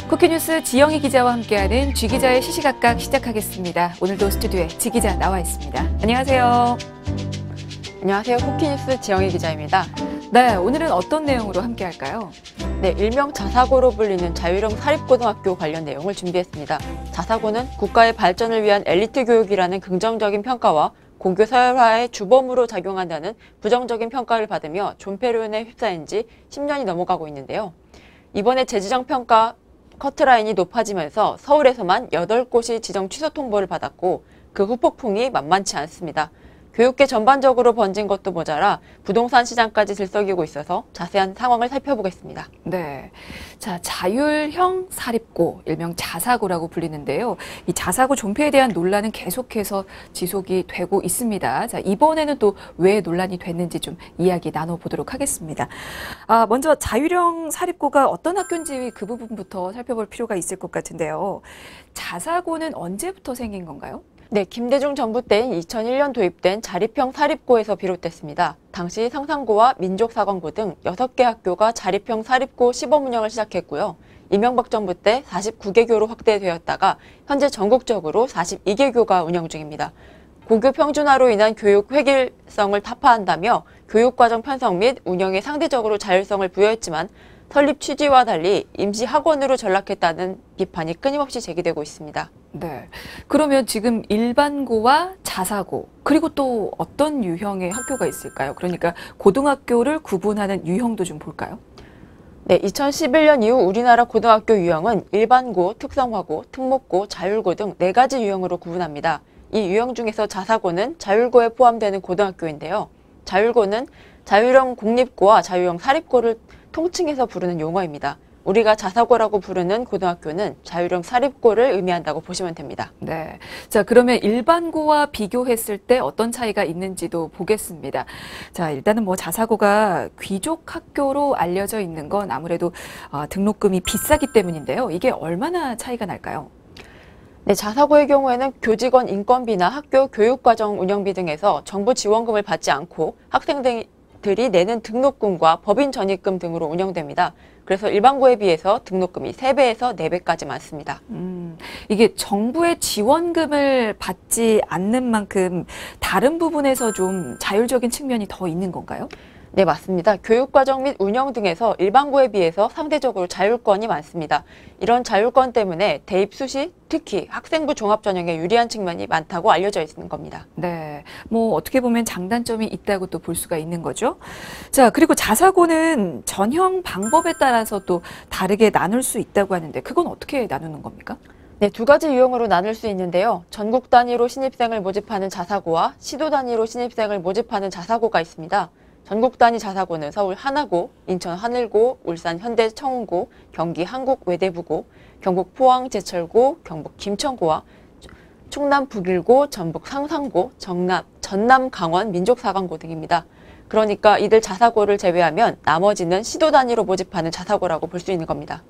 쿠키뉴스 지영희 기자와 함께하는 쥐기자의 시시각각 시작하겠습니다. 오늘도 스튜디오에 지기자 나와 있습니다. 안녕하세요. 안녕하세요. 쿠키뉴스 지영희 기자입니다. 네, 오늘은 어떤 내용으로 함께할까요? 네, 일명 자사고로 불리는 자율형 사립고등학교 관련 내용을 준비했습니다. 자사고는 국가의 발전을 위한 엘리트 교육이라는 긍정적인 평가와 고교 서열화의 주범으로 작용한다는 부정적인 평가를 받으며 존폐론에 휩싸인 지 10년이 넘어가고 있는데요. 이번에 재지정 평가 커트라인이 높아지면서 서울에서만 8곳이 지정 취소 통보를 받았고 그 후폭풍이 만만치 않습니다. 교육계 전반적으로 번진 것도 모자라 부동산 시장까지 들썩이고 있어서 자세한 상황을 살펴보겠습니다. 네, 자 자율형 사립고, 일명 자사고라고 불리는데요. 이 자사고 존폐에 대한 논란은 계속해서 지속이 되고 있습니다. 자 이번에는 또 왜 논란이 됐는지 좀 이야기 나눠보도록 하겠습니다. 먼저 자율형 사립고가 어떤 학교인지 그 부분부터 살펴볼 필요가 있을 것 같은데요. 자사고는 언제부터 생긴 건가요? 네, 김대중 정부 때인 2001년 도입된 자립형 사립고에서 비롯됐습니다. 당시 상산고와 민족사관고 등 6개 학교가 자립형 사립고 시범 운영을 시작했고요. 이명박 정부 때 49개 교로 확대되었다가 현재 전국적으로 42개 교가 운영 중입니다. 고교 평준화로 인한 교육 획일성을 타파한다며 교육과정 편성 및 운영에 상대적으로 자율성을 부여했지만 설립 취지와 달리 임시 학원으로 전락했다는 비판이 끊임없이 제기되고 있습니다. 네, 그러면 지금 일반고와 자사고, 그리고 또 어떤 유형의 학교가 있을까요? 그러니까 고등학교를 구분하는 유형도 좀 볼까요? 네, 2011년 이후 우리나라 고등학교 유형은 일반고, 특성화고, 특목고, 자율고 등 4가지 유형으로 구분합니다. 이 유형 중에서 자사고는 자율고에 포함되는 고등학교인데요. 자율고는 자율형 공립고와 자율형 사립고를 통칭해서 부르는 용어입니다. 우리가 자사고라고 부르는 고등학교는 자율형 사립고를 의미한다고 보시면 됩니다. 네, 자 그러면 일반고와 비교했을 때 어떤 차이가 있는지도 보겠습니다. 자 일단은 뭐 자사고가 귀족 학교로 알려져 있는 건 아무래도 등록금이 비싸기 때문인데요. 이게 얼마나 차이가 날까요? 네, 자사고의 경우에는 교직원 인건비나 학교 교육과정 운영비 등에서 정부 지원금을 받지 않고 학생들이 내는 등록금과 법인 전입금 등으로 운영됩니다. 그래서 일반고에 비해서 등록금이 3배에서 4배까지 많습니다. 이게 정부의 지원금을 받지 않는 만큼 다른 부분에서 좀 자율적인 측면이 더 있는 건가요? 네, 맞습니다. 교육과정 및 운영 등에서 일반고에 비해서 상대적으로 자율권이 많습니다. 이런 자율권 때문에 대입 수시, 특히 학생부 종합전형에 유리한 측면이 많다고 알려져 있는 겁니다. 네, 뭐 어떻게 보면 장단점이 있다고 또 볼 수가 있는 거죠. 자, 그리고 자사고는 전형 방법에 따라서 또 다르게 나눌 수 있다고 하는데 그건 어떻게 나누는 겁니까? 네, 2가지 유형으로 나눌 수 있는데요. 전국 단위로 신입생을 모집하는 자사고와 시도 단위로 신입생을 모집하는 자사고가 있습니다. 전국 단위 자사고는 서울 하나고, 인천 하늘고, 울산 현대청운고, 경기 한국외대부고, 경북 포항 제철고, 경북 김천고와 충남 북일고, 전북 상산고, 전남 강원 민족사관고 등입니다. 그러니까 이들 자사고를 제외하면 나머지는 시도 단위로 모집하는 자사고라고 볼 수 있는 겁니다.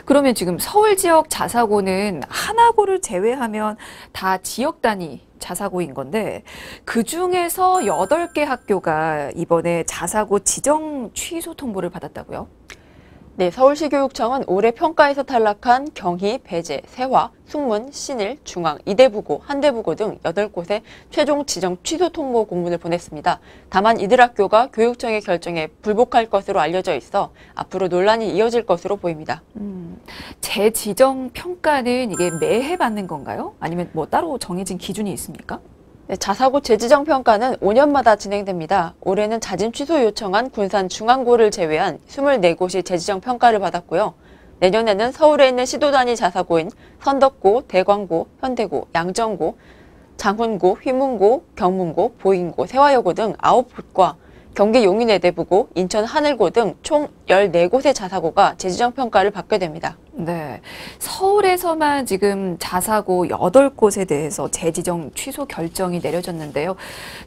그러면 지금 서울 지역 자사고는 하나고를 제외하면 다 지역 단위 자사고인 건데 그중에서 8개 학교가 이번에 자사고 지정 취소 통보를 받았다고요? 네, 서울시교육청은 올해 평가에서 탈락한 경희, 배재, 세화, 숙문, 신일, 중앙, 이대부고, 한대부고 등 8곳에 최종 지정 취소 통보 공문을 보냈습니다. 다만 이들 학교가 교육청의 결정에 불복할 것으로 알려져 있어 앞으로 논란이 이어질 것으로 보입니다. 재지정 평가는 이게 매해 받는 건가요? 아니면 뭐 따로 정해진 기준이 있습니까? 네, 자사고 재지정 평가는 5년마다 진행됩니다. 올해는 자진 취소 요청한 군산 중앙고를 제외한 24곳이 재지정 평가를 받았고요. 내년에는 서울에 있는 시도 단위 자사고인 선덕고, 대광고, 현대고, 양정고, 장훈고, 휘문고, 경문고, 보인고, 세화여고 등 9곳과 경기 용인외대부고, 인천 하늘고 등 총 14곳의 자사고가 재지정 평가를 받게 됩니다. 네, 서울에서만 지금 자사고 8곳에 대해서 재지정 취소 결정이 내려졌는데요.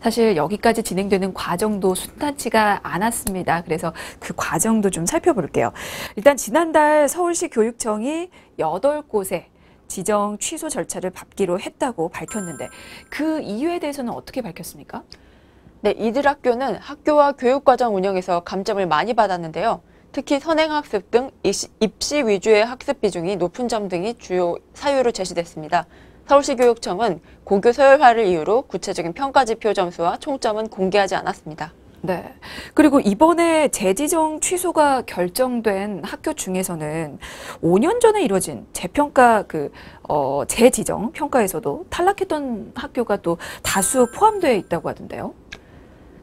사실 여기까지 진행되는 과정도 순탄치가 않았습니다. 그래서 그 과정도 좀 살펴볼게요. 일단 지난달 서울시 교육청이 8곳에 지정 취소 절차를 밟기로 했다고 밝혔는데 그 이유에 대해서는 어떻게 밝혔습니까? 네, 이들 학교는 학교와 교육과정 운영에서 감점을 많이 받았는데요. 특히 선행학습 등 입시 위주의 학습 비중이 높은 점 등이 주요 사유로 제시됐습니다. 서울시 교육청은 고교 서열화를 이유로 구체적인 평가지표 점수와 총점은 공개하지 않았습니다. 네. 그리고 이번에 재지정 취소가 결정된 학교 중에서는 5년 전에 이뤄진 재평가 재지정 평가에서도 탈락했던 학교가 또 다수 포함되어 있다고 하던데요.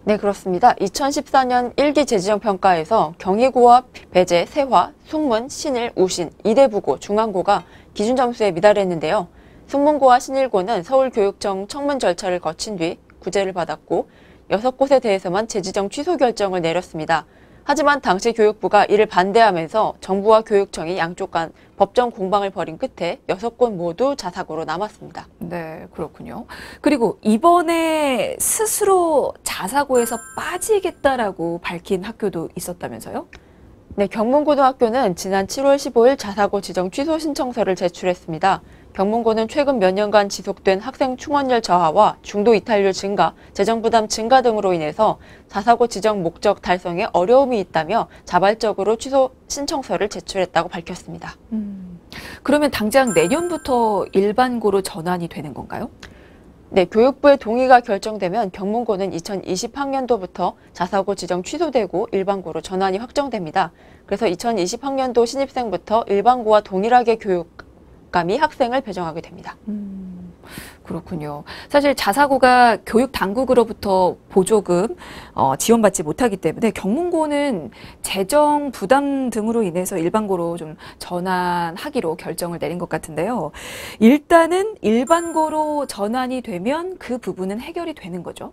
네, 그렇습니다. 2014년 1기 재지정 평가에서 경희고와 배재, 세화, 숭문, 신일, 우신, 이대부고, 중앙고가 기준 점수에 미달했는데요. 숭문고와 신일고는 서울교육청 청문 절차를 거친 뒤 구제를 받았고 6곳에 대해서만 재지정 취소 결정을 내렸습니다. 하지만 당시 교육부가 이를 반대하면서 정부와 교육청이 양쪽 간 법정 공방을 벌인 끝에 6곳 모두 자사고로 남았습니다. 네, 그렇군요. 그리고 이번에 스스로 자사고에서 빠지겠다라고 밝힌 학교도 있었다면서요? 네, 경문고등학교는 지난 7월 15일 자사고 지정 취소 신청서를 제출했습니다. 경문고는 최근 몇 년간 지속된 학생 충원율 저하와 중도 이탈률 증가, 재정 부담 증가 등으로 인해서 자사고 지정 목적 달성에 어려움이 있다며 자발적으로 취소 신청서를 제출했다고 밝혔습니다. 그러면 당장 내년부터 일반고로 전환이 되는 건가요? 네, 교육부의 동의가 결정되면 경문고는 2020학년도부터 자사고 지정 취소되고 일반고로 전환이 확정됩니다. 그래서 2020학년도 신입생부터 일반고와 동일하게 교육감이 학생을 배정하게 됩니다. 그렇군요. 사실 자사고가 교육 당국으로부터 보조금 지원받지 못하기 때문에 경문고는 재정 부담 등으로 인해서 일반고로 좀 전환하기로 결정을 내린 것 같은데요. 일단은 일반고로 전환이 되면 그 부분은 해결이 되는 거죠.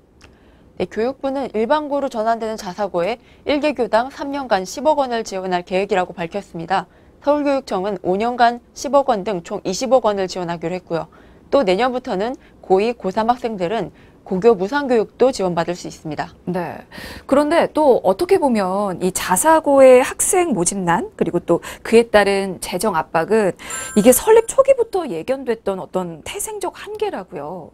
네, 교육부는 일반고로 전환되는 자사고에 1개교당 3년간 10억 원을 지원할 계획이라고 밝혔습니다. 서울교육청은 5년간 10억 원 등 총 20억 원을 지원하기로 했고요. 또 내년부터는 고2, 고3 학생들은 고교 무상교육도 지원받을 수 있습니다. 네. 그런데 또 어떻게 보면 이 자사고의 학생 모집난 그리고 또 그에 따른 재정 압박은 이게 설립 초기부터 예견됐던 어떤 태생적 한계라고요.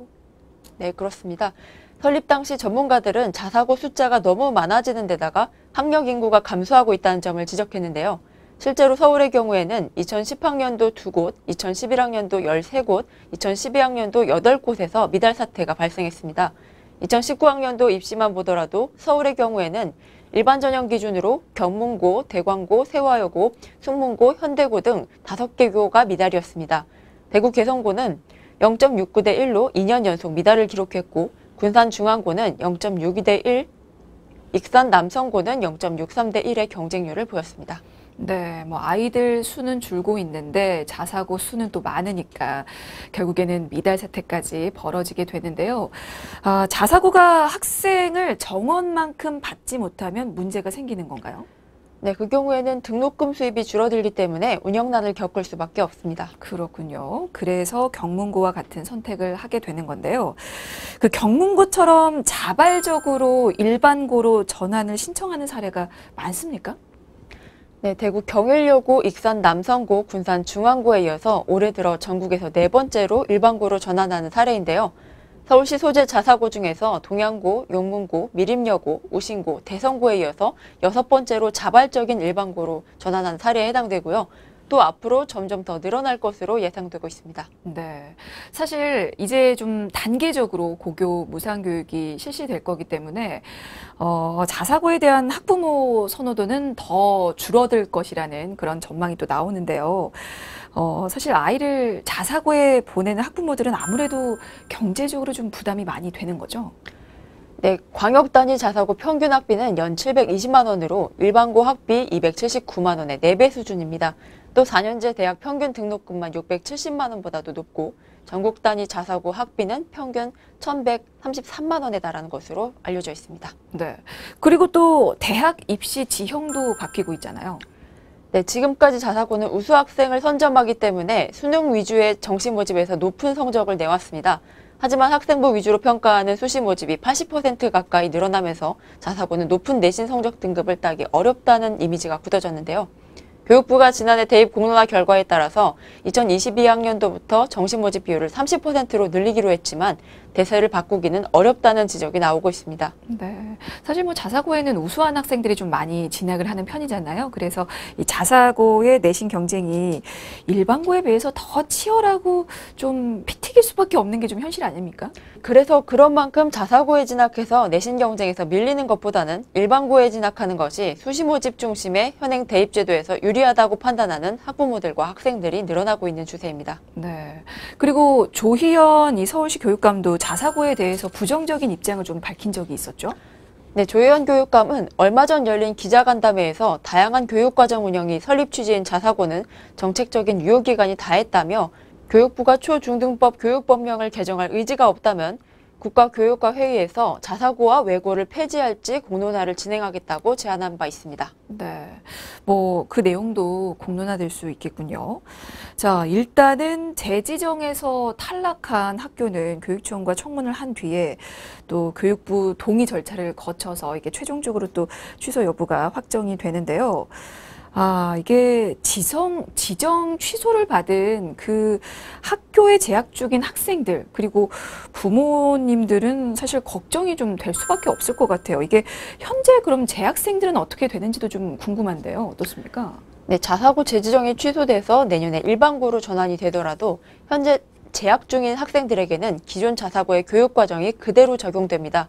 네, 그렇습니다. 설립 당시 전문가들은 자사고 숫자가 너무 많아지는 데다가 학력 인구가 감소하고 있다는 점을 지적했는데요. 실제로 서울의 경우에는 2010학년도 2곳, 2011학년도 13곳, 2012학년도 8곳에서 미달 사태가 발생했습니다. 2019학년도 입시만 보더라도 서울의 경우에는 일반 전형 기준으로 경문고, 대광고, 세화여고, 숭문고, 현대고 등 5개 교가 미달이었습니다. 대구 개성고는 0.69대 1로 2년 연속 미달을 기록했고 군산중앙고는 0.62대 1, 익산 남성고는 0.63대 1의 경쟁률을 보였습니다. 네, 뭐 아이들 수는 줄고 있는데 자사고 수는 또 많으니까 결국에는 미달 사태까지 벌어지게 되는데요. 자사고가 학생을 정원만큼 받지 못하면 문제가 생기는 건가요? 네, 그 경우에는 등록금 수입이 줄어들기 때문에 운영난을 겪을 수밖에 없습니다. 그렇군요. 그래서 경문고와 같은 선택을 하게 되는 건데요. 그 경문고처럼 자발적으로 일반고로 전환을 신청하는 사례가 많습니까? 네, 대구 경일여고, 익산 남성고, 군산 중앙고에 이어서 올해 들어 전국에서 4번째로 일반고로 전환하는 사례인데요. 서울시 소재 자사고 중에서 동양고, 용문고, 미림여고, 오신고, 대성고에 이어서 6번째로 자발적인 일반고로 전환한 사례에 해당되고요. 또 앞으로 점점 더 늘어날 것으로 예상되고 있습니다. 네. 사실 이제 좀 단계적으로 고교 무상교육이 실시될 거기 때문에 자사고에 대한 학부모 선호도는 더 줄어들 것이라는 그런 전망이 또 나오는데요. 사실 아이를 자사고에 보내는 학부모들은 아무래도 경제적으로 좀 부담이 많이 되는 거죠. 네, 광역 단위 자사고 평균 학비는 연 720만 원으로 일반고 학비 279만 원의 4배 수준입니다. 또 4년제 대학 평균 등록금만 670만 원보다도 높고 전국 단위 자사고 학비는 평균 1,133만 원에 달하는 것으로 알려져 있습니다. 네. 그리고 또 대학 입시 지형도 바뀌고 있잖아요. 네, 지금까지 자사고는 우수 학생을 선점하기 때문에 수능 위주의 정시 모집에서 높은 성적을 내왔습니다. 하지만 학생부 위주로 평가하는 수시 모집이 80% 가까이 늘어나면서 자사고는 높은 내신 성적 등급을 따기 어렵다는 이미지가 굳어졌는데요. 교육부가 지난해 대입 공론화 결과에 따라서 2022학년도부터 정시 모집 비율을 30%로 늘리기로 했지만 대세를 바꾸기는 어렵다는 지적이 나오고 있습니다. 네. 사실 뭐 자사고에는 우수한 학생들이 좀 많이 진학을 하는 편이잖아요. 그래서 이 자사고의 내신 경쟁이 일반고에 비해서 더 치열하고 좀 피 튀길 수밖에 없는 게 좀 현실 아닙니까? 그래서 그런 만큼 자사고에 진학해서 내신 경쟁에서 밀리는 것보다는 일반고에 진학하는 것이 수시 모집 중심의 현행 대입제도에서 유리하다고 판단하는 학부모들과 학생들이 늘어나고 있는 추세입니다. 네. 그리고 조희연 이 서울시 교육감도 자사고에 대해서 부정적인 입장을 좀 밝힌 적이 있었죠? 네, 조혜연 교육감은 얼마 전 열린 기자간담회에서 다양한 교육과정 운영이 설립 취지인 자사고는 정책적인 유효기간이 다했다며 교육부가 초중등법 교육법령을 개정할 의지가 없다면 국가교육과 회의에서 자사고와 외고를 폐지할지 공론화를 진행하겠다고 제안한 바 있습니다. 네. 뭐, 그 내용도 공론화될 수 있겠군요. 자, 일단은 재지정에서 탈락한 학교는 교육청과 청문을 한 뒤에 또 교육부 동의 절차를 거쳐서 이게 최종적으로 또 취소 여부가 확정이 되는데요. 이게 지정 취소를 받은 그 학교에 재학 중인 학생들, 그리고 부모님들은 사실 걱정이 좀 될 수밖에 없을 것 같아요. 이게 현재 그럼 재학생들은 어떻게 되는지도 좀 궁금한데요. 어떻습니까? 네, 자사고 재지정이 취소돼서 내년에 일반고로 전환이 되더라도 현재 재학 중인 학생들에게는 기존 자사고의 교육과정이 그대로 적용됩니다.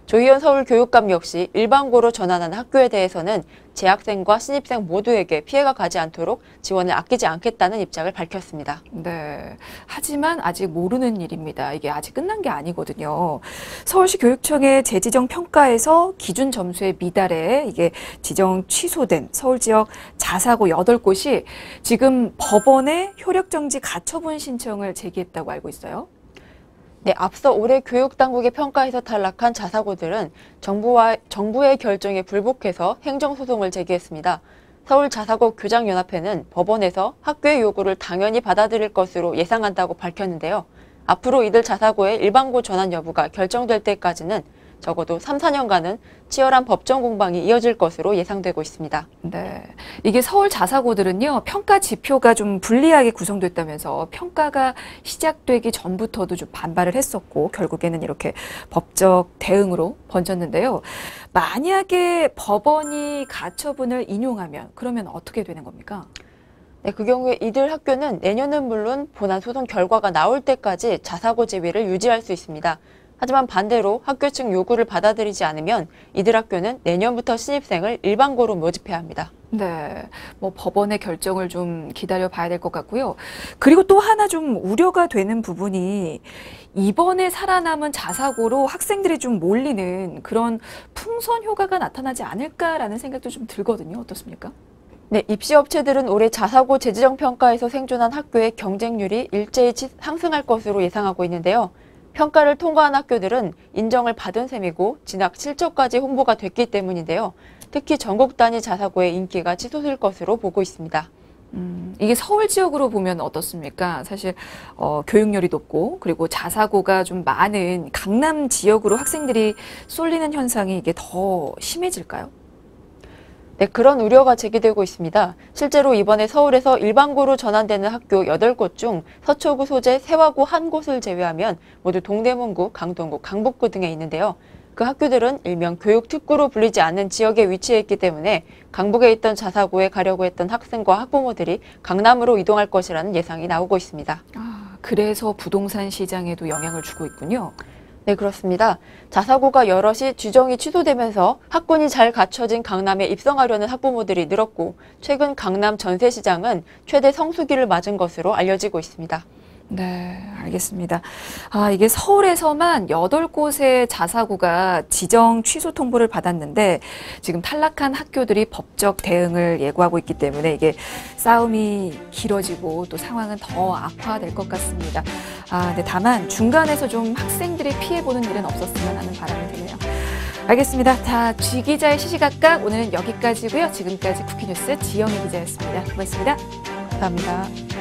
조희연 서울교육감 역시 일반고로 전환한 학교에 대해서는 재학생과 신입생 모두에게 피해가 가지 않도록 지원을 아끼지 않겠다는 입장을 밝혔습니다. 네. 하지만 아직 모르는 일입니다. 이게 아직 끝난 게 아니거든요. 서울시 교육청의 재지정 평가에서 기준 점수에 미달해 이게 지정 취소된 서울 지역 자사고 8곳이 지금 법원에 효력정지 가처분 신청을 제기했다고 알고 있어요. 네, 앞서 올해 교육당국의 평가에서 탈락한 자사고들은 정부의 결정에 불복해서 행정소송을 제기했습니다. 서울자사고 교장연합회는 법원에서 학교의 요구를 당연히 받아들일 것으로 예상한다고 밝혔는데요. 앞으로 이들 자사고의 일반고 전환 여부가 결정될 때까지는 적어도 3, 4년간은 치열한 법정 공방이 이어질 것으로 예상되고 있습니다. 네. 이게 서울 자사고들은요, 평가 지표가 좀 불리하게 구성됐다면서 평가가 시작되기 전부터도 좀 반발을 했었고, 결국에는 이렇게 법적 대응으로 번졌는데요. 만약에 법원이 가처분을 인용하면, 그러면 어떻게 되는 겁니까? 네, 그 경우에 이들 학교는 내년은 물론 본안 소송 결과가 나올 때까지 자사고 제외를 유지할 수 있습니다. 하지만 반대로 학교 측 요구를 받아들이지 않으면 이들 학교는 내년부터 신입생을 일반고로 모집해야 합니다. 네, 뭐 법원의 결정을 좀 기다려 봐야 될 것 같고요. 그리고 또 하나 좀 우려가 되는 부분이 이번에 살아남은 자사고로 학생들이 좀 몰리는 그런 풍선 효과가 나타나지 않을까라는 생각도 좀 들거든요. 어떻습니까? 네, 입시업체들은 올해 자사고 재지정 평가에서 생존한 학교의 경쟁률이 일제히 상승할 것으로 예상하고 있는데요. 평가를 통과한 학교들은 인정을 받은 셈이고 진학 실적까지 홍보가 됐기 때문인데요. 특히 전국 단위 자사고의 인기가 치솟을 것으로 보고 있습니다. 이게 서울 지역으로 보면 어떻습니까? 사실 교육열이 높고 그리고 자사고가 좀 많은 강남 지역으로 학생들이 쏠리는 현상이 이게 더 심해질까요? 네, 그런 우려가 제기되고 있습니다. 실제로 이번에 서울에서 일반고로 전환되는 학교 8곳 중 서초구 소재 세화구 한 곳을 제외하면 모두 동대문구, 강동구, 강북구 등에 있는데요. 그 학교들은 일명 교육특구로 불리지 않는 지역에 위치해 있기 때문에 강북에 있던 자사고에 가려고 했던 학생과 학부모들이 강남으로 이동할 것이라는 예상이 나오고 있습니다. 그래서 부동산 시장에도 영향을 주고 있군요. 네, 그렇습니다. 자사고가 여럿이 지정이 취소되면서 학군이 잘 갖춰진 강남에 입성하려는 학부모들이 늘었고 최근 강남 전세시장은 최대 성수기를 맞은 것으로 알려지고 있습니다. 네, 알겠습니다. 이게 서울에서만 8곳의 자사고가 지정 취소 통보를 받았는데 지금 탈락한 학교들이 법적 대응을 예고하고 있기 때문에 이게 싸움이 길어지고 또 상황은 더 악화될 것 같습니다. 근데 다만 중간에서 좀 학생들이 피해보는 일은 없었으면 하는 바람이 드네요. 알겠습니다. 자, G 기자의 시시각각 오늘은 여기까지고요. 지금까지 쿠키뉴스 지영희 기자였습니다. 고맙습니다. 감사합니다.